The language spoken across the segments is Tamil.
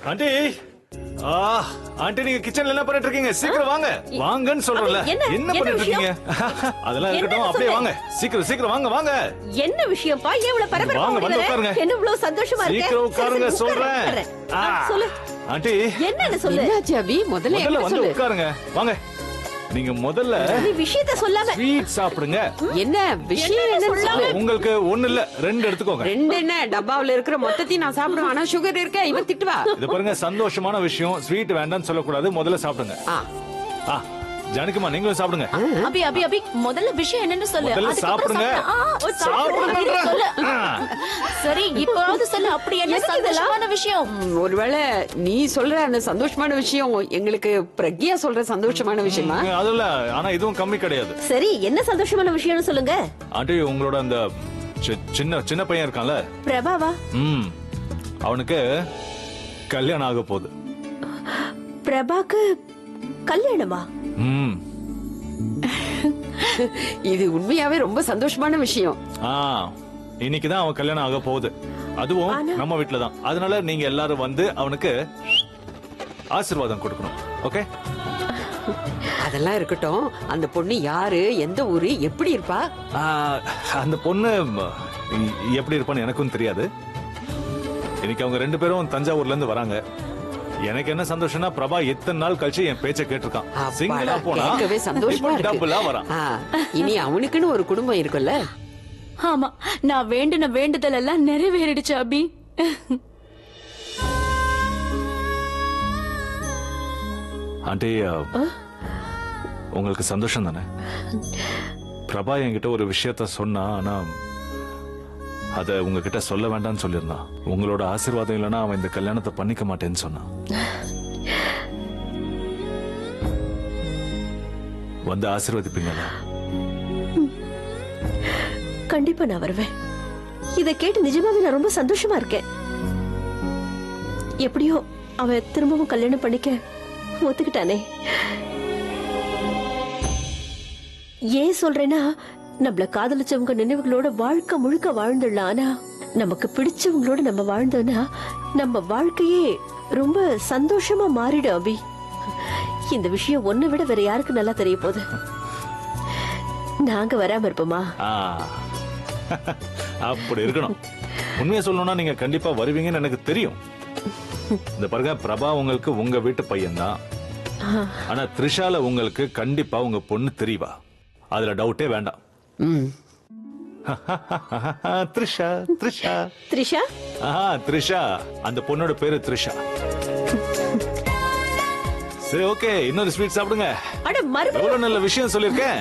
ஆண்டி ஆண்டி நீங்க கிச்சன்ல என்ன பண்ணிட்டு இருக்கீங்க? சீக்கிரம் வாங்க. வாங்கன்னு சொல்றல. என்ன பண்ணிட்டு இருக்கீங்க? அதெல்லாம் இருக்கட்டும், அப்படியே வாங்க. சீக்கிரம் வாங்க வாங்க. என்ன விஷயம்ப்பா? ஏன் இவ்வளவு பரபரப்பா வாங்க வந்து உட்காருங்க. என்ன இவ்வளவு சந்தோஷமா இருக்கு? சீக்கிரம் உட்காருங்க சொல்றேன். சொல்லு. ஆண்டி என்னன்னு சொல்லு. என்னாச்சு அபி? முதல்ல வந்து உட்காருங்க. வாங்க. நீங்க முதல்ல நீ விஷயத்தை சொல்லாம ஸ்வீட் சாப்பிடுங்க. என்ன விஷயம்? என்ன சொல்லு. உங்களுக்கு ஒண்ணு இல்ல, 2 எடுத்துக்கோங்க. 2 என்ன? டப்பாவுல இருக்கிற மொத்தத்தையும் நான் சாப்பிடுவேன். ஆனா சுகர் இருக்க இவன் திட்டுவா. இது பாருங்க, சந்தோஷமான விஷயம். ஸ்வீட் வேண்டாம்னு சொல்லக்கூடாது. முதல்ல சாப்பிடுங்க. ஜானகிமா நீங்களும் சாப்பிடுங்க. அபி முதல்ல விஷயம் என்னன்னு சொல்லு. முதல்ல சாப்பிடுங்க. சரி இப்போது சொல்லு. அப்படி என்ன சந்தோஷமான விஷயம்? ஒருவேளை நீ சொல்ற அந்த சந்தோஷமான விஷயம் எங்களுக்கு பிரக்யா சொல்ற சந்தோஷமான விஷயமா? அதுல ஆனா இதுவும் கம்மி கிடையாது. சரி என்ன சந்தோஷமான விஷயம்னு சொல்லுங்க. ஆண்டி உங்களோட அந்த சின்ன பையன் இருக்கான்ல, பிரபாவா? அவனுக்கு கல்யாணம் ஆக போகுது. பிரபாக்கு கல்யாணமா? இது உண்மையாவே ரொம்ப சந்தோஷமான விஷயம். இன்னைக்குதான் அவன் கல்யாணம் ஆக போகுது. அதுவும் நம்ம வீட்டுல தான். அதனால நீங்க எல்லாரும் வந்து அவனுக்கு ஆசீர்வாதம் கொடுக்கணும். ஓகே? அதெல்லாம் இருக்கட்டும். அந்த பொண்ணு யாரு, எந்த ஊரு, எப்படி இருப்பா? அந்த பொண்ணு எப்படி இருப்பான்னு எனக்கும் தெரியாது. இன்னைக்கு அவங்க 2 பேரும் தஞ்சாவூர்ல இருந்து வராங்க. எனக்கு என்ன சந்தோஷம்னா, பிரபா எத்தனை நாள் கழிச்சு என் பேச்ச கேட்டிருக்கான். சிங்கிளா போனா சந்தோஷமா டபுளா வரான். இனி அவனுக்குன்னு ஒரு குடும்பம் இருக்குல்ல. ஆமா, நான் வேண்டின வேண்டுதல் எல்லாம் நிறைவேறிடுச்சு அபி. ஆண்டி உங்களுக்கு சந்தோஷம் தானே? பிரபா என்கிட்ட ஒரு விஷயத்த சொன்னா, ஆனா அத உங்ககிட்ட சொல்ல வேண்டாம்னு சொல்லியிருந்தான். உங்களோட ஆசீர்வாதம் இல்லைன்னா அவன் இந்த கல்யாணத்தை பண்ணிக்க மாட்டேன்னு சொன்னான். வந்து ஆசீர்வதிப்பீங்களா? கண்டிப்பா நான் வருவேன். இத கேட்டு நிஜமாவே நான் ரொம்ப சந்தோஷமா இருக்கேன். எப்படியோ அவன் திரும்பவும் கல்யாணம் பண்ணிக்க ஒத்துக்கிட்டானே. ஏன் சொல்றேன்னா, நம்மள காதலிச்சவங்க நினைவுகளோட வாழ்க்கை முழுக்க வாழ்ந்துடலாம். ஆனா நமக்கு பிடிச்சவங்களோட நம்ம வாழ்ந்தோம்னா நம்ம வாழ்க்கையே ரொம்ப சந்தோஷமா மாறிடும் அபி. இந்த விஷயம் ஒன்னை விட வேற யாருக்கு நல்லா தெரிய போகுது? நாங்க வராம இருப்போமா? அப்படி இருக்கணும். உண்மையை சொல்லணும்னா நீங்க கண்டிப்பா வருவீங்கன்னு எனக்கு தெரியும். இந்த பாருங்க, பிரபா உங்களுக்கு உங்க வீட்டு பையன் தான். ஆனா த்ரிஷால உங்களுக்கு கண்டிப்பா உங்க பொண்ணு தெரியவா, அதுல டவுட்டே வேண்டாம். த்ரிஷா த்ரிஷா த்ரிஷா த்ரிஷா அந்த பொண்ணோட பேரு த்ரிஷா. சரி ஓகே, இன்னொரு ஸ்வீட் சாப்பிடுங்க. எவ்வளவு நல்ல விஷயம் சொல்லிருக்கேன்.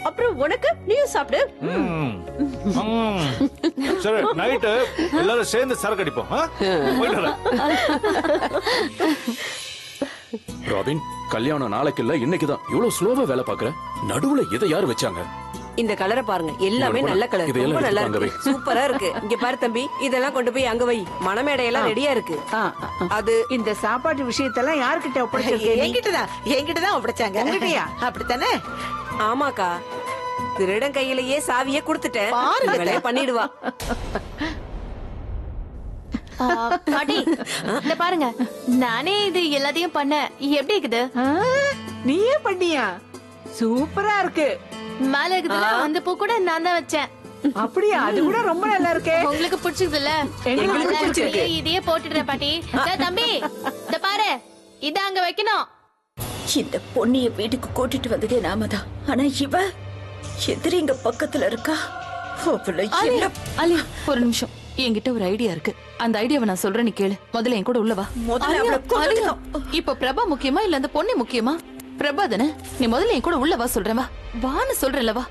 அப்புறம் உனக்கு நீயும் சாப்பிடு. சரி நைட்டு எல்லாரும் சேர்ந்து சரக்கு அடிப்போம். ராபின், கல்யாணம் நாளைக்கு இல்ல இன்னைக்குதான். இவ்வளவு ஸ்லோவா வேலை பாக்குற. நடுவுல இதை யாரு வச்சாங்க? இந்த கலரை பாருங்க, எல்லாமே நல்ல கலர், ரொம்ப நல்லா இருக்கு, சூப்பரா இருக்கு. இங்க பாரு தம்பி, இதெல்லாம் கொண்டு போய் அங்க வை. மணமேடையெல்லாம் ரெடியா இருக்கு. அது இந்த சாப்பாட்டு விஷயத்தெல்லாம் யார்கிட்ட ஒப்படைச்சிருக்கீங்க? என்கிட்டதான் ஒப்படைச்சாங்க. அப்படித்தானே? ஆமாக்கா, திருடன் கையிலேயே சாவியே கொடுத்துட்டேன். வேலையை பண்ணிடுவா. பாட்டி இந்த பாருங்க, நானே இது எல்லாத்தையும் பண்ண. எப்படி இருக்குது? நீயே பண்ணியா? சூப்பரா இருக்கு. மேல இருக்குதுல அந்த பூ கூட நான் தான் வச்சேன். அப்படியா? அது கூட ரொம்ப நல்லா இருக்கே. உங்களுக்கு பிடிச்சிருக்குல்ல? எங்களுக்கு பிடிச்சிருக்கு. இதையே போட்டுடுறேன் பாட்டி. தம்பி இந்த பாரு, இத அங்க வைக்கணும். இந்த பொண்ணிய வீட்டுக்கு கூட்டிட்டு வந்ததே நாம தான். ஆனா இவ எதிரிங்க பக்கத்துல இருக்கா. அலி ஒரு நிமிஷம், என்கிட்ட ஒரு ஐடியா இருக்கு. அந்த ஐடியாவை நான் சொல்றேன், நீ கேளு. முதல்ல என் கூட உள்ளவா. இப்ப பிரபா முக்கியமா இல்ல அந்த பொண்ணு முக்கியமா? பிரபா தானே. நீ முதல்ல என் கூட உள்ளவா சொல்றேன். வா வான்னு சொல்றேன்ல, வா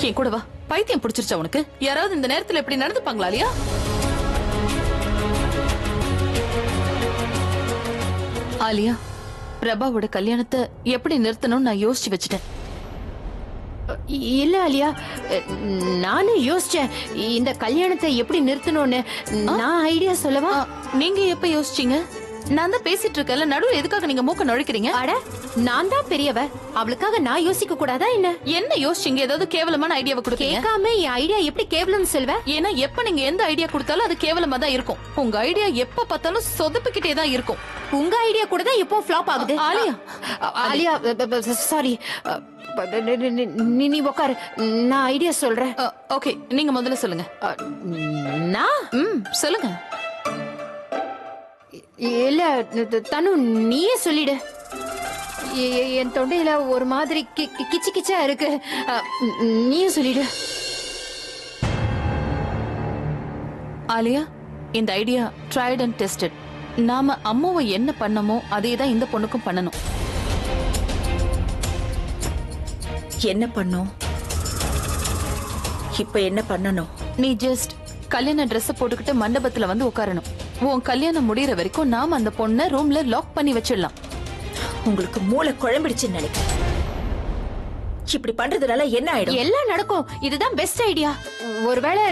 என் கூட வா. பைத்தியம் பிடிச்சிருச்சா உனக்கு? யாராவது இந்த நேரத்துல எப்படி நடந்துப்பாங்களா? இல்லையா? ஆலியா, பிரபாவோட கல்யாணத்தை எப்படி நிறுத்தணும்னு நான் யோசிச்சு வச்சுட்டேன். இல்ல ஆலியா, நானும் யோசிச்சேன் இந்த கல்யாணத்தை எப்படி நிறுத்தணும்னு. நான் ஐடியா சொல்லவா? நீங்க எப்ப யோசிச்சீங்க? நான் தான் பேசிட்டு இருக்கேன்ல, நடுவுல எதுக்காக நீங்க மூக்க நுழைக்கிறீங்க? அட நான் தான் பெரியவ, அவளுக்காக நான் யோசிக்க கூடாதா என்ன? என்ன யோசிச்சீங்க? ஏதாவது கேவலமான ஐடியாவை கொடுத்தீங்க? கேட்காம என் ஐடியா எப்படி கேவலம்னு சொல்வ? ஏன்னா எப்ப நீங்க எந்த ஐடியா கொடுத்தாலும் அது கேவலமா தான் இருக்கும். உங்க ஐடியா எப்ப பார்த்தாலும் சொதப்பிக்கிட்டே தான் இருக்கும். உங்க ஐடியா கூட தான் இப்போ ஃப்ளாப் ஆகுது. ஆலியா, ஆலியா சாரி, நீ உட்காரு, நான் ஐடியா சொல்றேன். ஓகே, நீங்க முதல்ல சொல்லுங்க. நான் சொல்லுங்க. இல்ல தனு, நீயே சொல்லிடு. என் தொண்டையில ஒரு மாதிரி கிச்சு கிச்சா இருக்கு. நீயே சொல்லிடு. ஆலியா, இந்த ஐடியா ட்ரைட் அண்ட் டெஸ்டட். நாம அம்மாவை என்ன பண்ணமோ அதே தான் இந்த பொண்ணுக்கும் பண்ணணும். என்ன பண்ணோம்? இப்ப என்ன பண்ணணும்? நீ ஜஸ்ட் கல்யாண ட்ரெஸ் போட்டுக்கிட்டு மண்டபத்துல வந்து உட்காரணும். உன் கல்யாணம் முடியற வரைக்கும் நாம அந்த பொண்ணை ரூம்ல லாக் பண்ணி வச்சிடலாம். உங்களுக்கு மூளை குழம்பிடுச்சுன்னு நினைக்கிறேன். இப்படி பண்றதுனால என்ன ஆயிடும்? எல்லாம் நடக்கும். இதுதான் பெஸ்ட் ஐடியா. ஒருவேளை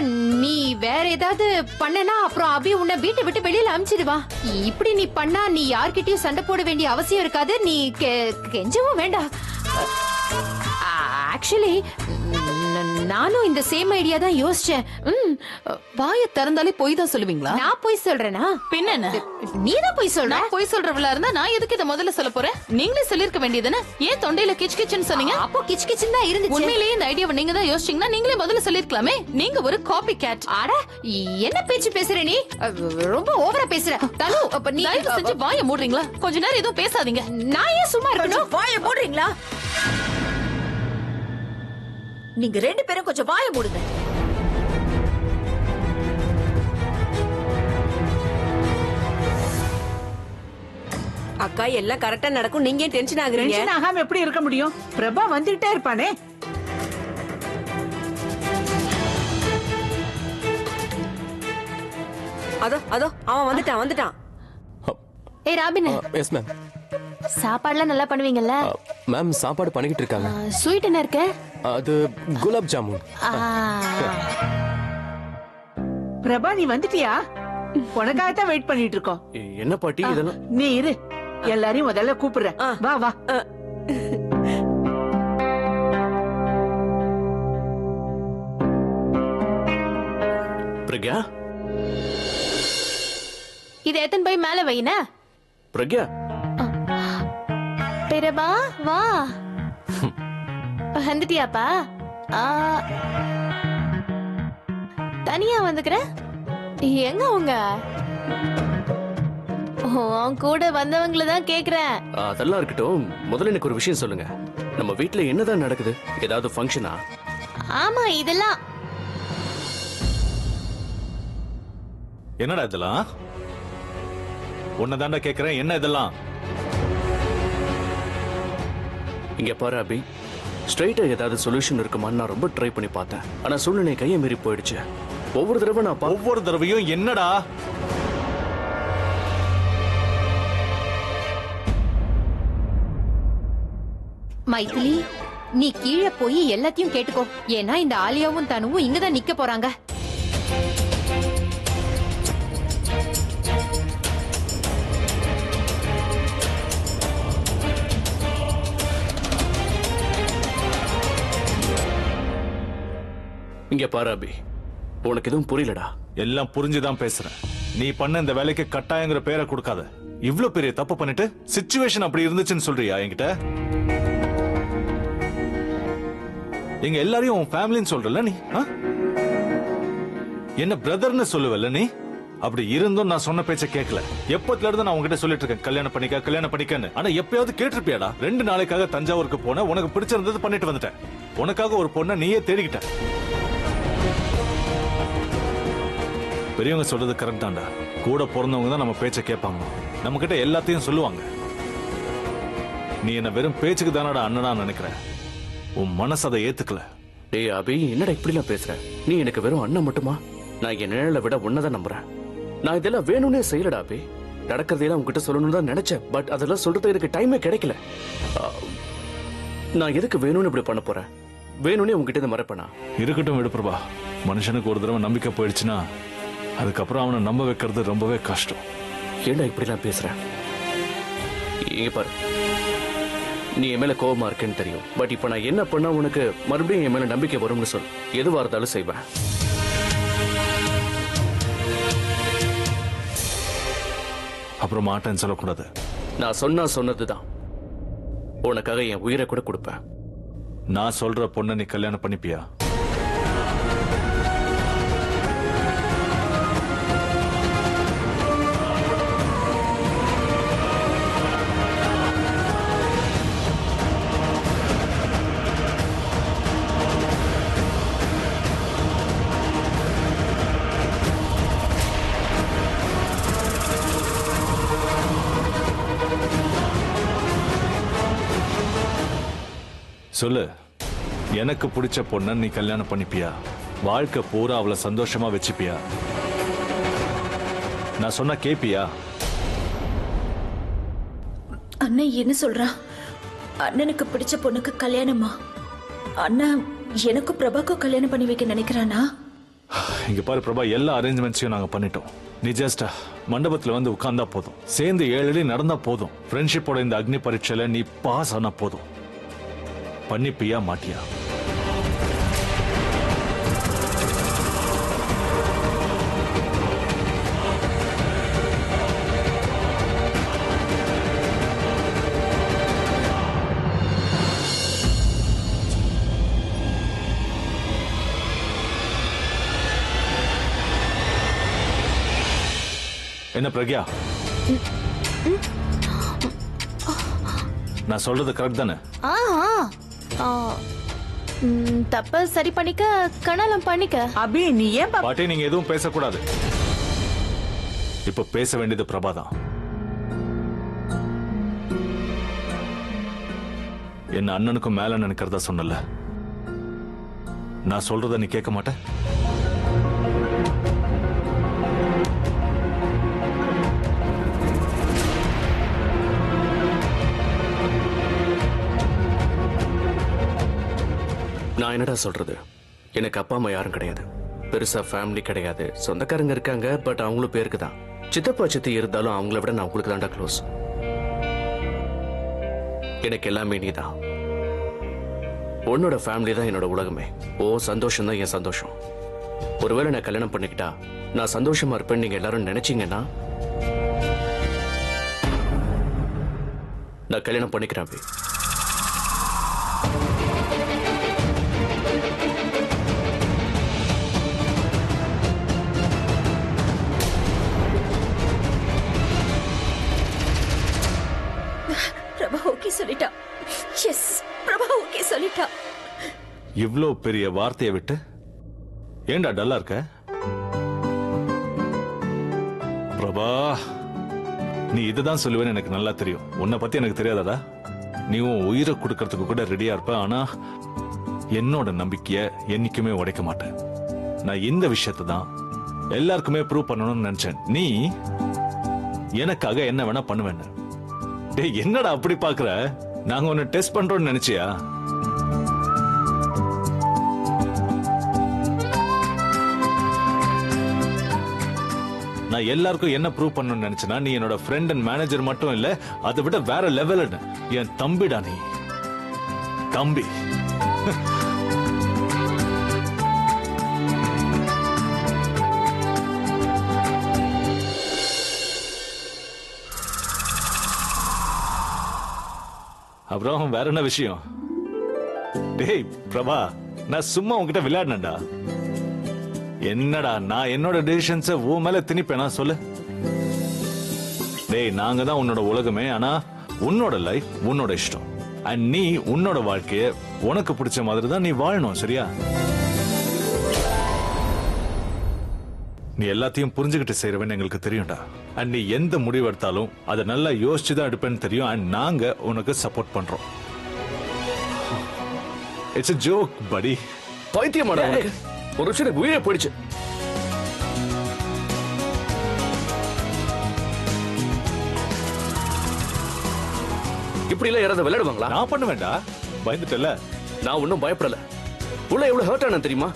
நீ வேற ஏதாவது பண்ணனா அப்புறம் அபி உன்னை வீட்டை விட்டு வெளியில அமிச்சிடுவா. இப்படி நீ பண்ணா நீ யார்கிட்டயும் சண்டை போட வேண்டிய அவசியம் இருக்காது. நீ கெஞ்சவும் வேண்டாம். ஆக்சுவலி நானும் இந்த சேம் ஐடியா தான் யோசிச்சேன். வாயை திறந்தாலே போய் தான் சொல்லுவீங்களா? நான் போய் சொல்றேனா? பின்ன என்ன? நீ தான் போய் சொல்ற. நான் போய் சொல்றவளா இருந்தா நான் எதுக்கு இதை முதல்ல சொல்ல போறேன்? நீங்களே சொல்லிருக்க வேண்டியதுன்னு. ஏன் தொண்டையில கிச் கிச்னு சொன்னீங்க? அப்போ கிச் கிச்னு தான் இருந்துச்சு. உண்மையிலேயே இந்த ஐடியாவை நீங்க தான் யோசிச்சீங்கன்னா நீங்களே முதல்ல சொல்லிருக்கலாமே. நீங்க ஒரு காப்பி கேட். அட, என்ன பேச்சு பேசுற நீ? ரொம்ப ஓவரா பேசுற. தனு, அப்ப நீ தயவு செஞ்சு வாயை மூடுறீங்களா? கொஞ்ச நேரம் எதுவும் பேசாதீங்க. நான் ஏன் சும்மா இருக்கணும்? வாயை மூடுறீங்களா? நீங்க ரெண்டு பேரும் கொஞ்சம் வாயை மூடுங்க. அக்கா, எல்லாம் கரெக்டா நடக்கும். நீங்க ஏன் டென்ஷன் ஆகுறீங்க? டென்ஷன் ஆகாம எப்படி இருக்க முடியும்? பிரபா வந்துட்டே இருப்பானே. அதோ அதோ அவன் வந்துட்டான். ஏய் ராபின், எஸ் மேம். சாப்பாடுலாம் நல்லா பண்ணுவீங்கல்ல? மேம் சாப்பாடு பண்ணிக்கிட்டு இருக்காங்க. ஸ்வீட் என்ன இருக்கு? அது குலாப் ஜாமுன். பிரபா, நீ வந்துட்டியா? உனக்காகத்தான் வெயிட் பண்ணிட்டு இருக்கோம். என்ன பாட்டி இதெல்லாம்? நீ இரு, எல்லாரையும் முதல்ல கூப்பிடுறேன். வா வா. பிரக்யா, இது எத்தனை போய் மேல வைன? பிரக்யா, பிரபா வா. வந்துட்டியாப்பா? தனியா வந்துக்கிற? எங்க உங்க? உன் கூட வந்தவங்கள தான் கேக்குறேன். அதெல்லாம் இருக்கட்டும். முதல்ல எனக்கு ஒரு விஷயம் சொல்லுங்க. நம்ம வீட்ல என்னதான் நடக்குது? ஏதாவது ஃபங்க்ஷனா? ஆமா, இதெல்லாம் என்னடா இதெல்லாம்? உன்னதாண்டா கேக்குறேன், என்ன இதெல்லாம்? இங்க பாரு அபி, ஸ்ட்ரைட்டா ஏதாவது சொல்யூஷன் இருக்குமான்னு நான் ரொம்ப ட்ரை பண்ணி பார்த்தேன். ஆனா சூழ்நிலை கையை மீறி போயிடுச்சு. ஒவ்வொரு தடவையும் என்னடா? மைதிலி, நீ கீழே போய் எல்லாத்தையும் கேட்டுக்கோ. ஏன்னா இந்த ஆலியாவும் தனுவும் இங்கதான் நிக்க போறாங்க. இங்க பாரு அபி, உனக்கு எதுவும் புரியலடா. எல்லாம் புரிஞ்சுதான் பேசுறேன். நீ பண்ண இந்த வேலைக்கு கட்டாயங்கிற பேரை கொடுக்காத. இவ்வளவு பெரிய தப்பு பண்ணிட்டு சிச்சுவேஷன் அப்படி இருந்துச்சுன்னு சொல்றியா என்கிட்ட? எங்க எல்லாரையும் உன் ஃபேமிலின்னு சொல்றல நீ? என்ன பிரதர்னு சொல்லுவல்ல நீ? அப்படி இருந்தும் நான் சொன்ன பேச்ச கேட்கல. எப்பத்துல இருந்து நான் உங்ககிட்ட சொல்லிட்டு இருக்கேன் கல்யாணம் பண்ணிக்கன்னு. ஆனா எப்பயாவது கேட்டிருப்பியாடா? 2 நாளைக்காக தஞ்சாவூருக்கு போன, உனக்கு பிடிச்சிருந்தது பண்ணிட்டு வந்துட்டேன். உனக்காக ஒரு பொண்ணை நீயே தேடிக்கிட்ட. பெரியவங்க சொல்றது கரெக்ட் தான்டா. கூட பிறந்தவங்க தான் நம்ம பேச்ச கேட்பாங்க. நம்ம கிட்ட எல்லாத்தையும் சொல்லுவாங்க. நீ என்ன வெறும் பேச்சுக்கு தானடா அண்ணனா நினைக்கிற. உன் மனசு அதை ஏத்துக்கல. டேய் அபி, என்னடா இப்படிலாம் பேசுற? நீ எனக்கு வெறும் அண்ணன் மட்டுமா? நான் என் நிழலை விட உன்னதான் நம்புறேன். நான் இதெல்லாம் வேணும்னே செய்யலடா அபி. நடக்கிறதெல்லாம் உங்ககிட்ட சொல்லணும்னு தான் நினைச்சேன். பட் அதெல்லாம் சொல்றது எனக்கு டைமே கிடைக்கல. நான் எதுக்கு வேணும்னு இப்படி பண்ண போறேன்? வேணும்னே உங்ககிட்ட இதை மறைப்பேனா? இருக்கட்டும் விடு பிரபா. மனுஷனுக்கு ஒரு தடவை நம்பிக்கை போயிடுச்சுன்னா அதுக்கப்புறம் அவனை நம்ப வைக்கிறது ரொம்பவே கஷ்டம். ஏண்டா இப்படிலாம் பேசுற? இங்க பாரு, நீ என் மேல கோவமா இருக்கேன்னு தெரியும். பட் இப்ப நான் என்ன பண்ணா உனக்கு மறுபடியும் என் மேல நம்பிக்கை வரும்னு சொல். எதுவா இருந்தாலும் செய்வேன். அப்புறம் மாட்டேன்னு சொல்லக்கூடாது. நான் சொன்னதுதான். உனக்காக என் உயிரை கூட கொடுப்பேன். நான் சொல்ற பொண்ணை நீ கல்யாணம் பண்ணிப்பியா? சொல்லு, எனக்கு பிடிச்ச பொண்ண நீ கல்யாணம் பண்ணிப்பியா? வாழ்க்கை பூரா அவளை சந்தோஷமா வச்சுப்பியா? நான் சொன்னா கேப்பியா? அண்ணன் என்ன சொல்றா? அண்ணனுக்கு பிடிச்ச பொண்ணுக்கு கல்யாணமா? அண்ணா எனக்கும் பிரபாக்கும் கல்யாணம் பண்ணி வைக்க நினைக்கிறானா? இங்க பாரு பிரபா, எல்லா அரேஞ்ச்மெண்ட்ஸையும் நாங்க பண்ணிட்டோம். நீ ஜஸ்ட் மண்டபத்துல வந்து உட்கார்ந்தா போதும். சேர்ந்து 7 அடி நடந்தா போதும். ஃப்ரெண்ட்ஷிப்போட இந்த அக்னி பரீட்சையில நீ பாஸ் ஆனா போதும். பண்ணிப்பியா மாட்டியா? என்ன பிரக்யா, நான் சொல்றது கரெக்ட் தானே? தப்ப சரி பண்ணிக்க கணலம் பண்ணிக்க. அபி நீ ஏன் பாட்டி நீங்க எதுவும் பேசக்கூடாது. இப்ப பேச வேண்டியது பிரபாதான். என்ன அண்ணனுக்கும் மேல நினைக்கிறதா சொன்னல, நான் சொல்றத நீ கேட்க மாட்டேன். நான் என்னடா சொல்றது? எனக்கு அப்பா அம்மா யாரும் கிடையாது. பெருசா ஃபேமிலி கிடையாது. சொந்தக்காரங்க இருக்காங்க, பட் அவங்களும் பேருக்கு தான். சித்தப்பா சித்தி இருந்தாலும் அவங்கள விட நான் உங்களுக்கு தான்டா க்ளோஸ். எனக்கு எல்லாமே நீதான். உன்னோட ஃபேமிலி தான் என்னோட உலகமே. ஓ சந்தோஷம் தான் என் சந்தோஷம். ஒருவேளை நான் கல்யாணம் பண்ணிக்கிட்டா நான் சந்தோஷமா இருப்பேன்னு நீங்க எல்லாரும் நினைச்சீங்கன்னா நான் கல்யாணம் பண்ணிக்கிறேன். பிரபா ஓகே சொல்லிட்டா. எஸ், பிரபா ஓகே சொல்லிட்டா. இவ்ளோ பெரிய வார்த்தையை விட்டு ஏண்டா டல்லா இருக்க? பிரபா, நீ இதுதான் சொல்லுவேன்னு எனக்கு நல்லா தெரியும். உன்னை பத்தி எனக்கு தெரியாதடா. நீ உன் உயிரை கொடுக்கறதுக்கு கூட ரெடியா இருப்ப. ஆனா என்னோட நம்பிக்கைய என்னைக்குமே உடைக்க மாட்டேன். நான் இந்த விஷயத்தை தான் எல்லாருக்குமே ப்ரூவ் பண்ணணும்னு நினைச்சேன். நீ எனக்காக என்ன வேணா பண்ணுவேன்னு. டேய் என்னடா அப்படி பாக்குற? நாங்க உன்னை டெஸ்ட் பண்றோம்னு நினைச்சியா? நான் எல்லாருக்கும் என்ன ப்ரூவ் பண்ணணும்னு நினைச்சேன்னா, நீ என்னோட ஃப்ரெண்ட் அண்ட் மேனேஜர் மட்டும் இல்ல, அதை விட வேற லெவல். என் தம்பிடா நீ. தம்பி. அப்புறம் வேற என்ன விஷயம்? டேய் பிரபா, நான் சும்மா உன்கிட்ட விளையாடினேன்டா. என்னடா நான் என்னோட டிசிஷன்ஸ உன் மேல திணிப்பேனா சொல்லு? டேய் நாங்க தான் உன்னோட உலகமே. ஆனா உன்னோட லைஃப் உன்னோட இஷ்டம். அண்ட் நீ உன்னோட வாழ்க்கைய உனக்கு பிடிச்ச மாதிரி தான் நீ வாழணும், சரியா? நீ எல்லாத்தையும் புரிஞ்சுக்கிட்டு செய்யறவன்னு எங்களுக்கு தெரியும்டா. அண்ட் நீ எந்த முடிவு எடுத்தாலும் அதை நல்லா யோசிச்சு தான் எடுப்பேன்னு தெரியும். அண்ட் நாங்க உனக்கு சப்போர்ட் பண்றோம். It's a joke buddy. பைத்தியமாடா ஒரு விஷயம் உயிரே போயிடுச்சு. இப்படி எல்லாம் யாராவது விளையாடுவாங்களா? நான் பண்ண வேண்டாம். பயந்துட்டல. நான் ஒன்னும் பயப்படல. உள்ள எவ்வளவு ஹர்ட் ஆன தெரியுமா?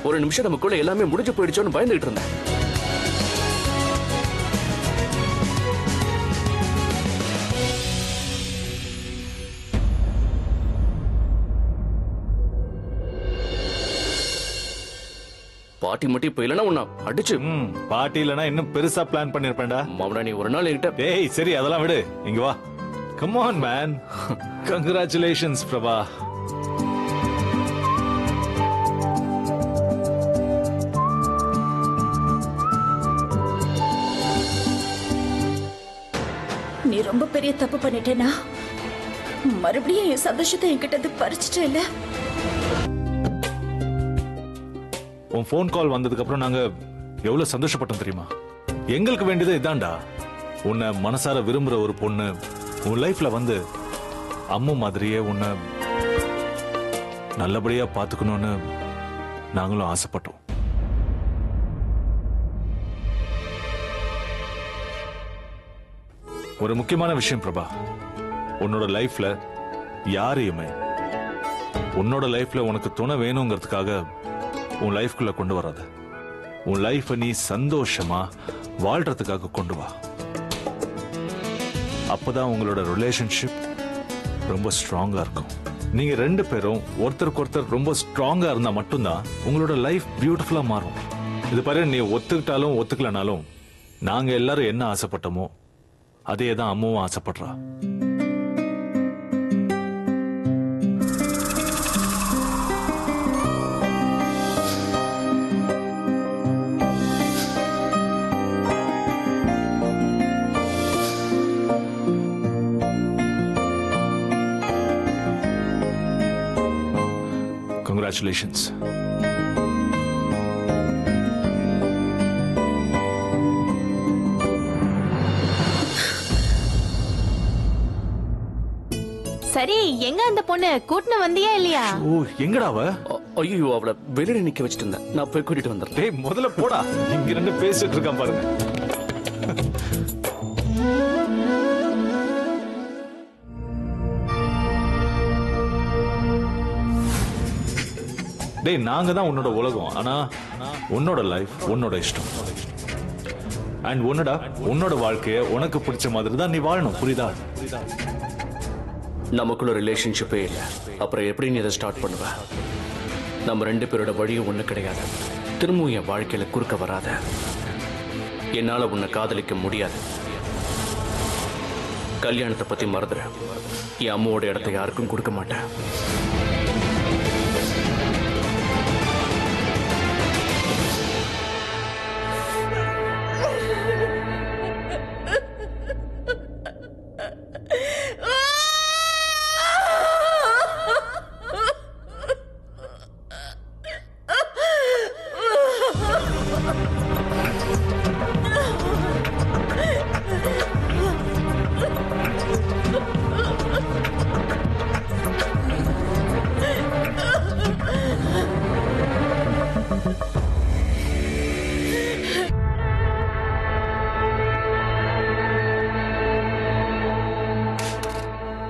ஒரு நிமிஷம் நமக்குள்ள எல்லாமே முடிஞ்சு போயிடுச்சோன்னு பயந்துகிட்டு இருந்தேன். பாட்டி மட்டும் இப்ப இல்லைன்னா உன்னை அடிச்சு பாட்டி இல்லனா இன்னும் பெருசா பிளான் பண்ணிருப்பேன்டா. மாமனா நீ ஒரு நாள் என்கிட்ட டேய் சரி அதெல்லாம் விடு, இங்க வா. Come on man. Congratulations Prabha. நீ ரொம்ப பெரிய தப்பு பண்ணிட்டேனா? மறுபடியும் என் சந்தோஷத்தை என்கிட்ட இருந்து பறிச்சுட்டே இல்ல? உன் ஃபோன் கால் வந்ததுக்கு அப்புறம் நாங்க எவ்வளவு சந்தோஷப்பட்டோம் தெரியுமா? எங்களுக்கு வேண்டியது இதான்டா. உன்னை மனசார விரும்புற ஒரு பொண்ணு உன் லைஃப்ல வந்து அம்மா மாதிரியே உன்னை நல்லபடியா பாத்துக்கணும்னு நாங்களும் ஆசைப்பட்டோம். ஒரு முக்கியமான விஷயம் பிரபா, உன்னோட லைஃப்ல யாரையுமே உன்னோட லைஃப்ல உனக்கு துணை வேணுங்கிறதுக்காக உன் லைஃப்குள்ள கொண்டு வராத. உன் லைஃப் நீ சந்தோஷமா வாழ்றதுக்காக கொண்டு வா. அப்பதான் உங்களோட ரிலேஷன்ஷிப் ரொம்ப ஸ்ட்ராங்கா இருக்கும். நீங்க ரெண்டு பேரும் ஒருத்தருக்கு ஒருத்தர் ரொம்ப ஸ்ட்ராங்கா இருந்தா மட்டும்தான் உங்களோட லைஃப் பியூட்டிஃபுல்லா மாறும். இது பாரு, நீ ஒத்துக்கிட்டாலும் ஒத்துக்கலனாலும் நாங்க எல்லாரும் என்ன ஆசைப்பட்டோமோ அதே தான் அம்மாவும் ஆசைப்படுறா. Congratulations. சரி, எங்க அந்த பொண்ணு கூட்டின வந்தியா இல்லையா? ஓ, எங்கடா அவ? ஐயோ, அவளை வெளியில நிக்க வச்சிட்டு இருந்தேன். நான் போய் கூட்டிட்டு வந்துடுறேன். டேய் முதல்ல போடா, இங்க ரெண்டு பேசிட்டு இருக்கான் பாருங்க. டேய் நாங்க தான் உன்னோட உலகம், ஆனா உன்னோட லைஃப் உன்னோட இஷ்டம். அண்ட் உன்னோட வாழ்க்கைய உனக்கு பிடிச்ச மாதிரி தான் நீ வாழணும், புரியுதா? நமக்குள்ள ரிலேஷன்ஷிப்பே இல்ல, அப்புறம் எப்படி நீ இதை ஸ்டார்ட் பண்ணுவ? நம்ம ரெண்டு பேரோட வழியும் ஒண்ணு கிடையாது. திரும்பவும் என் வாழ்க்கையில குறுக்க வராத. என்னால உன்னை காதலிக்க முடியாது. கல்யாணத்தை பத்தி மறந்துற. என் அம்மாவோட இடத்தை யாருக்கும் கொடுக்க மாட்டேன்.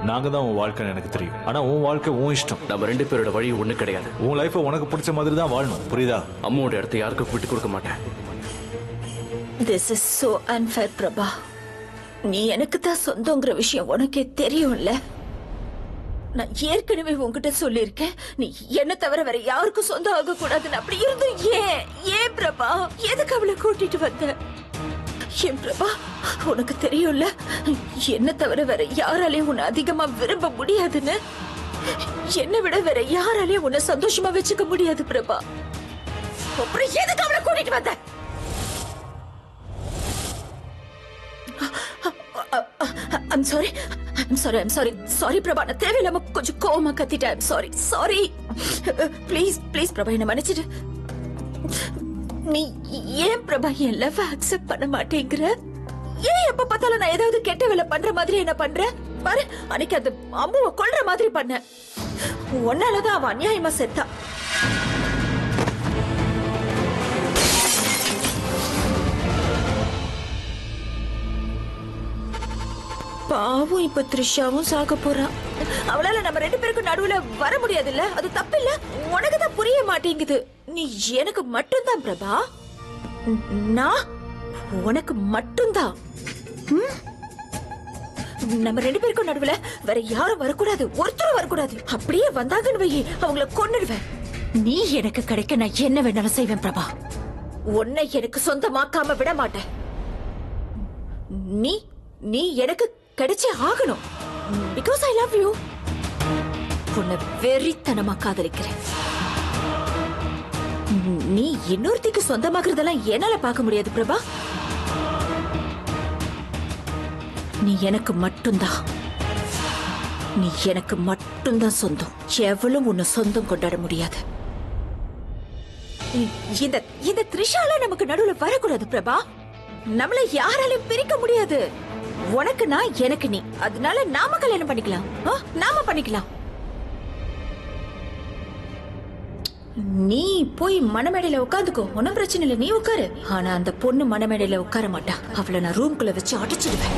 நாங்க தான் உன் வாழ்க்கை எனக்கு தெரியும், ஆனா உன் வாழ்க்கை உன் இஷ்டம். நம்ம ரெண்டு பேரோட வழி ஒண்ணு கிடையாது. உன் லைஃப் உனக்கு பிடிச்ச மாதிரி தான் வாழணும், புரியுதா? அம்மாவோட இடத்தை யாருக்கும் விட்டு கொடுக்க மாட்டேன். This is so unfair, Prabha. நீ எனக்கு தான் சொந்தங்கிற விஷயம் உனக்கே தெரியும்ல. நான் ஏற்கனவே உன்கிட்ட சொல்லியிருக்கேன், நீ என்ன தவிர வேற யாருக்கும் சொந்தம் ஆக கூடாதுன்னு. அப்படி இருந்தும் ஏன் பிரபா எதுக்கு அவளை கூட்டிட்டு வந்த? ஏன் பிரபா, உனக்கு தெரியும்ல என்ன தவிர வேற யாராலையும் உன்னை அதிகமா விரும்ப முடியாதுன்னு. என்னை விட வேற யாராலையும் உன்னை சந்தோஷமா வச்சுக்க முடியாது பிரபா. அப்புறம் எதுக்கு அவளை கூட்டிட்டு வந்த? I'm sorry Prabha. நான் தேவையில்லாம கொஞ்சம் கோவமா கத்திட்டேன். sorry. ப்ளீஸ் பிரபா, என்ன மன்னிச்சிடு. நீ ஏன் பிரபா என் லவ் அக்செப்ட் பண்ண மாட்டேங்கிற? ஏன் எப்ப பார்த்தாலும் நான் ஏதாவது கெட்ட வேலை பண்ற மாதிரி என்ன பண்ற? பாரு, அன்னைக்கு அந்த அம்மாவை கொல்ற மாதிரி பண்ண. உன்னாலதான் அவன் அநியாயமா செத்தா. பாவம், இப்ப த்ரிஷாவும் சாக போறான். அவளால நம்ம ரெண்டு பேருக்கும் நடுவுல வர முடியாது இல்ல? அது தப்பு இல்ல. உனக்குதான் புரிய மாட்டேங்குது. நீ எனக்கு மட்டும்தான் பிரபா. நான் உனக்கு மட்டும்தான். நம்ம ரெண்டு பேருக்கும் நடுவுல வேற யாரும் வரக்கூடாது, ஒருத்தரும் வரக்கூடாது. அப்படியே வந்தாங்கன்னு வை, அவங்கள கொன்னுடுவேன். நீ எனக்கு கிடைக்க நான் என்ன வேணாலும் செய்வேன் பிரபா. உன்னை எனக்கு சொந்தமாக்காம விட மாட்டேன். நீ நீ எனக்கு கிடைச்சே ஆகணும். Because I love you. உன்னை வெறித்தனமா காதலிக்கிறேன். நீ இன்னொருத்திக்கு சொந்தமாக்குறதெல்லாம் என்னால பார்க்க முடியாது பிரபா. நீ எனக்கு மட்டும்தான். நீ எனக்கு மட்டும்தான் சொந்தம். எவளும் உன்னை சொந்தம் கொண்டாட முடியாது. இந்த இந்த த்ரிஷால நமக்கு நடுவுல வரக்கூடாது பிரபா. நம்மள யாராலையும் பிரிக்க முடியாது. உனக்கு நான், எனக்கு நீ. அதனால நாம கல்யாணம் பண்ணிக்கலாம். நாம பண்ணிக்கலாம். நீ போய் மணமேடையில உட்காந்துக்கோ, ஒன்னும் பிரச்சனை இல்லை, நீ உட்காரு. ஆனா அந்த பொண்ணு மணமேடையில உட்கார மாட்டா. அவளை நான் ரூம்குள்ள வச்சு அடைச்சிடுவேன்.